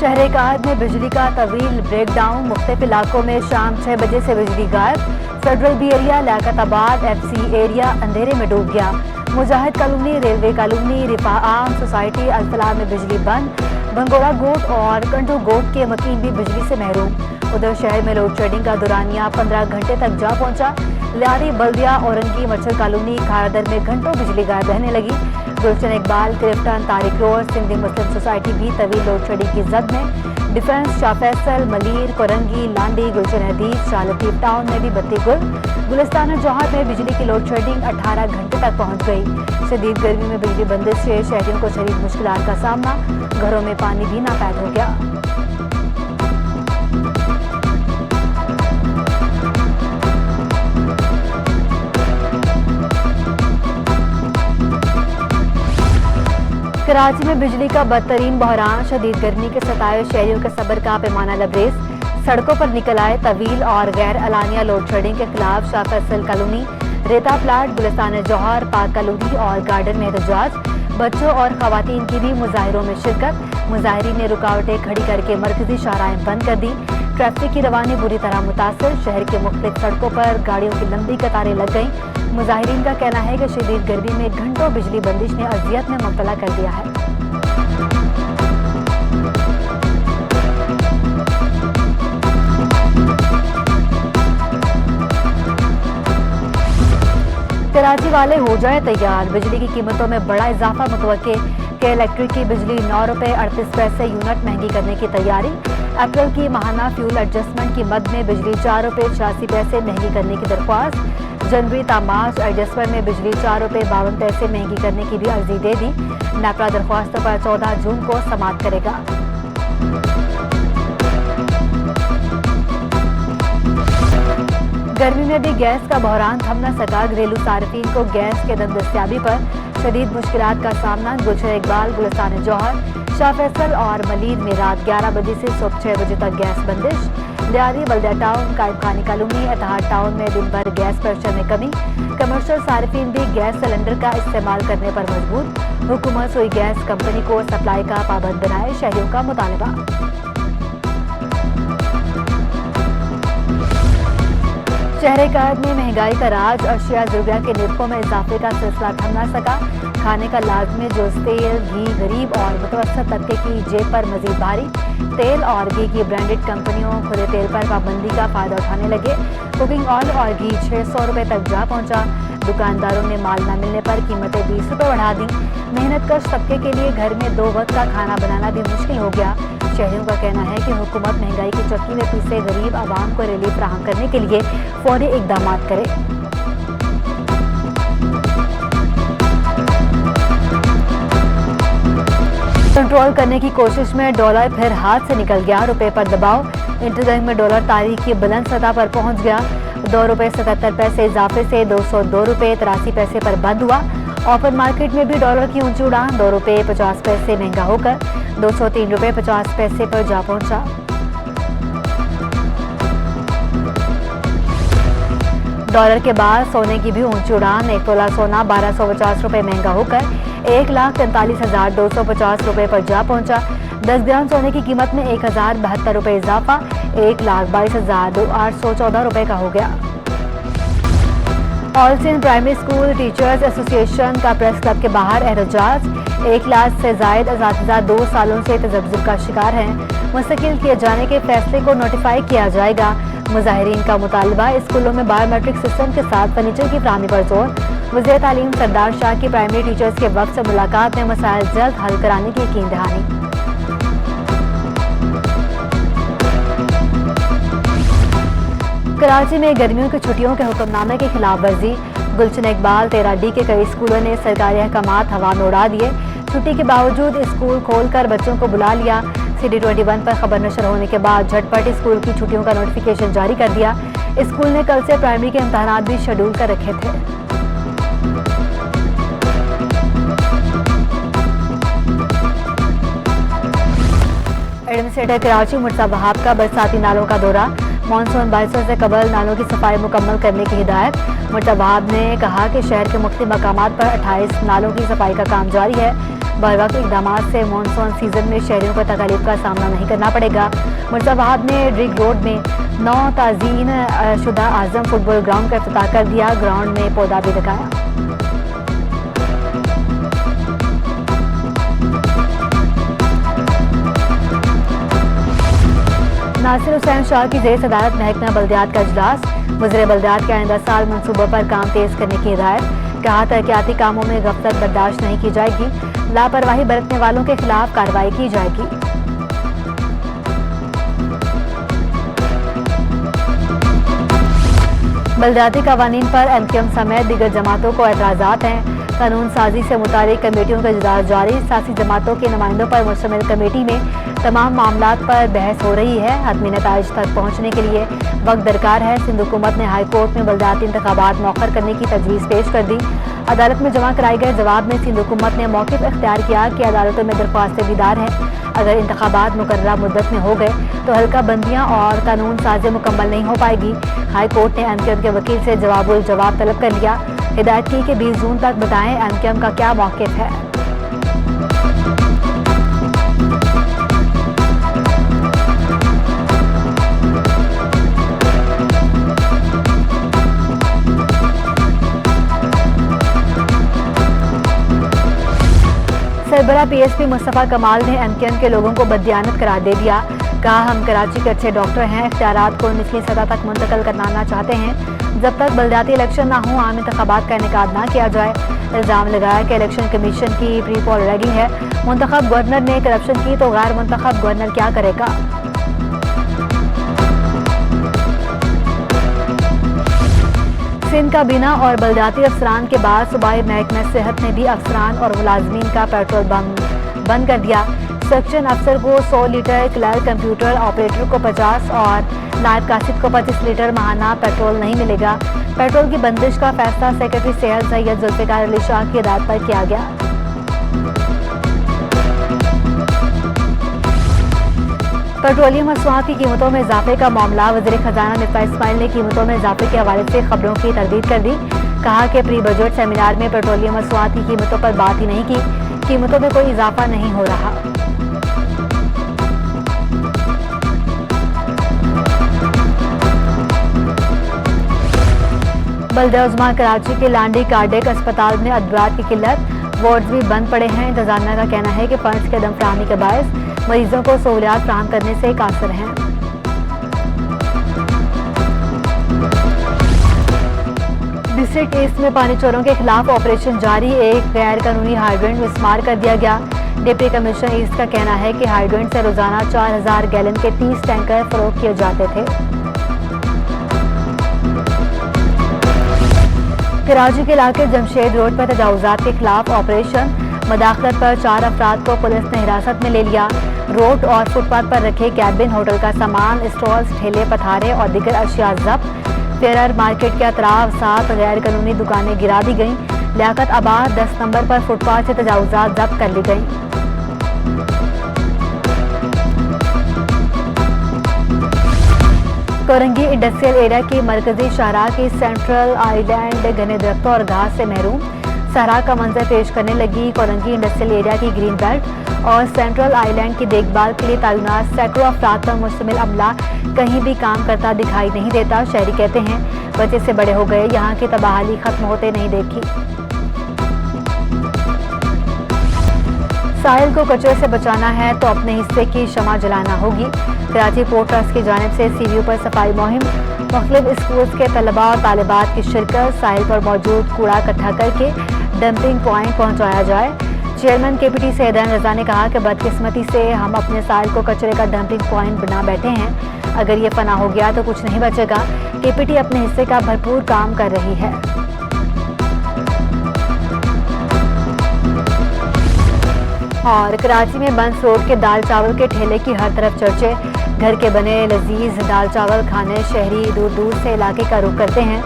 शहर-ए-कायद में बिजली का तवील ब्रेकडाउन, मुख्तलिफ इलाकों में शाम 6 बजे से बिजली गायब। Federal B area, Liaquatabad FC area अंधेरे में डूब गया। Mujahid colony, railway colony, Rifah Aam society, Al Falah में बिजली बंद। भंगोड़ा गोट और कंटू गोट के मकीन भी बिजली से महरूम। उधर शहर में लोड शेडिंग का दौरानिया 15 घंटे तक जा पहुंचा। लियारी, बल्दिया, औरंगी, मच्छर कॉलोनी, खारदर में घंटों बिजली गायब रहने लगी। गुलशन इकबाल, क्रिफ्टन, तारिक रोड, सिंधी मुस्लिम सोसाइटी भी तवील लोड शेडिंग की जद में। डिफेंस, शाह फैसल, मलीर, कोरंगी, लांडी, गुलशन हदीज, शाह लतीफ टाउन में भी बत्ती गुल। गुलिस्तान जौहर में बिजली की लोड शेडिंग 18 घंटे तक पहुंच गई। शदीद गर्मी में बिजली बंदिश से शहरियों को शदीद मुश्किलात का सामना। घरों में पानी भी नापैद हो गया। कराची में बिजली का बदतरीन बहरान, शदीद गर्मी के सताए शहरियों के सब्र का पैमाना लबरेज। सड़कों पर निकल आए तवील और गैर अलानिया लोड शेडिंग के खिलाफ। शाह फैसल कॉलोनी, रेता प्लाट, गुलिस्तान जौहर, पाक कॉलोनी और गार्डन में एहतजाज। बच्चों और खवातीन की भी मुजाहिरों में शिरकत। मुजाहिरीन ने रुकावटें खड़ी करके मरकजी शाहराहें बंद कर दी। ट्रैफिक की रवानी बुरी तरह मुतासर। शहर के मुख्तलिफ सड़कों पर गाड़ियों की लंबी कतारें लग गईं। मुजाहिरीन का कहना है कि शदीद गर्मी में घंटों बिजली बंदिश ने अजियत में मुब्तला कर दिया है। कराची वाले हो जाए तैयार, बिजली की कीमतों में बड़ा इजाफा मुतवक्के। के इलेक्ट्रिक की बिजली 9 रुपये 38 पैसे यूनिट महंगी करने की तैयारी। अप्रैल की माहाना फ्यूल एडजस्टमेंट की मद में बिजली 4 रुपये 86 पैसे महंगी करने की दरख्वास्त। जनवरी ता मार्च एडजस्टमेंट में बिजली 4 रुपये 52 पैसे महंगी करने की भी अर्जी दे दी। नेपरा दरख्वास्तों पर 14 जून को समाअत करेगा। गर्मी में भी गैस का बहरान थम न सका। घरेलू सार्फिन को गैस के दस्तयाबी पर शदीद मुश्किलात का सामना। गुलशन इकबाल, गुलिस्तान जौहर, शाह फैसल और मलीर में रात 11 बजे से सुबह 6 बजे तक गैस बंदिश। लियारी, बल्दिया टाउन, कायम खानी कॉलोनी, एतहाद टाउन में दिन भर गैस प्रेशर में कमी। कमर्शियल सार्फिन भी गैस सिलेंडर का इस्तेमाल करने पर मजबूर। हुकूमत सुई गैस कंपनी को सप्लाई का पाबंद बनाए, शहरियों का मुतालबा। शहर-ए-कायद में महंगाई का राज, अशिया ज़रूरिया के निर्खों में इजाफे का सिलसिला थम न सका। खाने का लाजमी जुज़ तेल, घी गरीब और मुतवस्सत तबके की जेब पर मजीद भारी। तेल और घी की ब्रांडेड कंपनियों खुले तेल पर पाबंदी का फायदा उठाने लगे। कुकिंग ऑयल और घी 600 रुपये तक जा पहुंचा। दुकानदारों ने माल न मिलने पर कीमतें 20 रुपये बढ़ा दी। मेहनतकश तबके के लिए घर में 2 वक्त का खाना बनाना भी मुश्किल हो गया। शहरियों का कहना है कि हुकूमत महंगाई की चक्की में पिसे गरीब आवाम को रिलीफ फराहम करने के लिए फौरी इकदाम करे। कंट्रोल करने की कोशिश में डॉलर फिर हाथ से निकल गया। रुपए पर दबाव। इंटरबैंक में डॉलर तारीख की बुलंद सतह पर पहुंच गया। 2 रुपये 77 पैसे इजाफे से 202 रुपये 83 पैसे पर बंद हुआ। ओपन मार्केट में भी डॉलर की ऊंची उड़ान 2 रुपये 50 पैसे महंगा होकर 203 रुपये 50 पैसे पर जा पहुंचा। डॉलर के बाद सोने की भी ऊंची उड़ान। 1 तोला सोना 1250 रुपये महंगा होकर 1,43,250 रुपये पर जा पहुंचा। 10 ग्राम सोने की कीमत में 1,072 रुपये इजाफा 1,22,814 रुपये का हो गया। All Sindh primary school teachers association का प्रेस क्लब के बाहर एहतजाज। 1 लाख से जायद असातिज़ा 2 सालों से तजब्जुब का शिकार हैं। मुस्तकिल किए जाने के फैसले को नोटिफाई किया जाएगा। मुजाहिरीन का मुतालबा, स्कूलों में बायोमेट्रिक सिस्टम के साथ फर्नीचर की फराहमी पर जोर। वज़ीर तालीम सरदार शाह की प्राइमरी टीचर्स के वक्त से मुलाकात में मसाइल जल्द हल कराने की यकीन दहानी। कराची में गर्मियों की छुट्टियों के हुक्मनामे की खिलाफ वर्जी। गुलशन इकबाल 13D के कई स्कूलों ने सरकारी अहकामात हवा में उड़ा दिए। छुट्टी के बावजूद स्कूल खोलकर बच्चों को बुला लिया। CD21 पर खबर नशर होने के बाद झटपट स्कूल की छुट्टियों का नोटिफिकेशन जारी कर दिया। स्कूल ने कल से प्राइमरी के इम्तहानात भी शेड्यूल कर रखे थे। एडमिनिस्ट्रेटर कराची मुर्तज़ा वहाब का बरसाती नालों का दौरा। मानसून बारिशों से कबल नालों की सफाई मुकम्मल करने की हिदायत। मुर्तज़ा वहाब ने कहा कि शहर के मुख्तलिफ मकामात पर 28 नालों की सफाई का काम जारी है। बरवक्त इकदाम से मानसून सीजन में शहरियों को तकलीफ का सामना नहीं करना पड़ेगा। मुर्दाबाद में रिग रोड में 9 ताज़ीन शुदा आजम फुटबॉल ग्राउंड का इफ्तिताह कर दिया। ग्राउंड में पौधा भी लगाया। नासिर हुसैन शाह की जेर सदारत महकमा बल्दियात का इजलास। वज़ीर बल्दियात के आइंदा साल मनसूबों पर काम तेज करने की हिदायत। कहा तरक्याती कामों में गफलत बर्दाश्त नहीं की जाएगी। लापरवाही बरतने वालों के खिलाफ कार्रवाई की जाएगी। बल्दियाती कवानीन पर MQM समेत दीगर जमातों को एतराज़ात हैं। कानून साजी से मुतालिक कमेटियों का इजलास जारी। सियासी जमातों के नुमाइंदों पर मुश्तमिल कमेटी में तमाम मामलात पर बहस हो रही है। हतमी नताइज तक पहुँचने के लिए वक्त दरकार है। सिंध हुकूमत ने हाई कोर्ट में बल्दियाती इंतखाबात मौखर करने की तजवीज़ पेश कर दी। अदालत में जमा कराए गए जवाब में सिंध हुकूमत ने मौक़िफ़ इख्तियार किया कि अदालतों में दरख्वास्तें दीदार हैं। अगर इंतखाबात मुकर्ररा मुद्दत में हो गए तो हल्का बंदियाँ और कानून साजी मुकम्मल नहीं हो पाएगी। हाई कोर्ट ने MQM के वकील से जवाब तलब कर लिया। हिदायत की कि 20 जून तक बताएं MQM का क्या मौक़िफ़ है। सरबरा PSP मुस्तफ़ा कमाल ने MQM के लोगों को बददियानत करार दे दिया। कहा हम कराची के अच्छे डॉक्टर हैं, इख्तियारात को निचली सतह तक मुंतकिल कराना चाहते हैं। जब तक बल्दियाती इलेक्शन ना हो आम इंतखाबात का इनेकाद ना किया जाए। इल्ज़ाम लगाया कि इलेक्शन कमीशन की प्री पोल रैगिंग है। मुंतखब गवर्नर ने करप्शन की तो गैर मुंतखब गवर्नर क्या करेगा। सिंध काबीना और बल्दियाती अफसरान के बाद सूबाई महकमा सेहत ने भी अफसरान और मुलाजमीन का पेट्रोल बंद कर दिया। सेक्शन अफसर को 100 लीटर, क्लर्क कंप्यूटर ऑपरेटर को 50 और नायब कासिब को 25 लीटर माहाना पेट्रोल नहीं मिलेगा। पेट्रोल की बंदिश का फैसला सेक्रेटरी सेहत सैयद जुल्फ़िकार अली शाह की हिदायत पर किया गया। पेट्रोलियम मसनूआत की कीमतों में इजाफे का मामला। वज़ीर खजाना मिर्ज़ा इस्माइल ने कीमतों में इजाफे के हवाले से खबरों की तरदीद कर दी। कहा कि प्री बजट सेमिनार में पेट्रोलियम मसनूआत की कीमतों पर बात ही नहीं की। कीमतों में कोई इजाफा नहीं हो रहा। बल्दिया उज़्मा कराची के लांडी कार्डियक अस्पताल में अदवात की किल्लत, वार्ड्स भी बंद पड़े हैं। इंतजामिया का कहना है कि फंड्स के अदम फराहमी के बायस मरीजों को सहूलियात फराहम करने से कासिर हैं। डिस्ट्रिक्ट ईस्ट में पानी चोरों के खिलाफ ऑपरेशन जारी। एक गैर कानूनी हाइड्रेंट मिसमार कर दिया गया। डिप्टी कमिश्नर ईस्ट का कहना है कि हाइड्रेंट से रोजाना 4000 गैलन के 30 टैंकर फरोख्त किए जाते थे। कराची के इलाके जमशेद रोड पर तजावुजात के खिलाफ ऑपरेशन। मदाखलत पर 4 अफराद को पुलिस ने हिरासत में ले लिया। रोड और फुटपाथ पर रखे कैबिन, होटल का सामान, स्टॉल्स, ठेले, पथारे और दीगर अशिया जब्त। फेयर मार्केट के अतराफ 7 गैर कानूनी दुकानें गिरा दी गईं। लियाकत आबाद 10 नंबर पर फुटपाथ से तजावुजात जब्त कर ली गईं। कोरंगी इंडस्ट्रियल एरिया की मरकजी शाहराह की सेंट्रल आइलैंड घने दरख्तों और घास से महरूम। सहरा का मंजर पेश करने लगी कोरंगी इंडस्ट्रियल एरिया की ग्रीन बेल्ट और सेंट्रल आइलैंड की देखभाल के लिए तैनात सैकड़ों अफराद पर मुश्तमिल अमला कहीं भी काम करता दिखाई नहीं देता। शहरी कहते हैं बच्चे से बड़े हो गए, यहाँ की तबाहली खत्म होते नहीं देखी। साहिल को कचरे से बचाना है तो अपने हिस्से की शमा जलाना होगी। कराची पोर्ट ट्रस्ट की जानिब से CVU पर सफाई मुहिम। मुख्तलिफ स्कूल्स के तलबा और तालिबात की शिरकत। साहिल पर मौजूद कूड़ा इकट्ठा करके डंपिंग पॉइंट पहुँचाया जाए। चेयरमैन KPT सैयदान रजा ने कहा कि बदकिस्मती से हम अपने साहिल को कचरे का डंपिंग पॉइंट बना बैठे हैं। अगर ये फना हो गया तो कुछ नहीं बचेगा। KPT अपने हिस्से का भरपूर काम कर रही है। और कराची में बंस रोड के दाल चावल के ठेले की हर तरफ चर्चे। घर के बने लजीज दाल चावल खाने शहरी दूर दूर से इलाके का रुख करते हैं।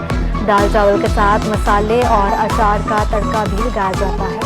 दाल चावल के साथ मसाले और अचार का तड़का भी लगाया जाता है।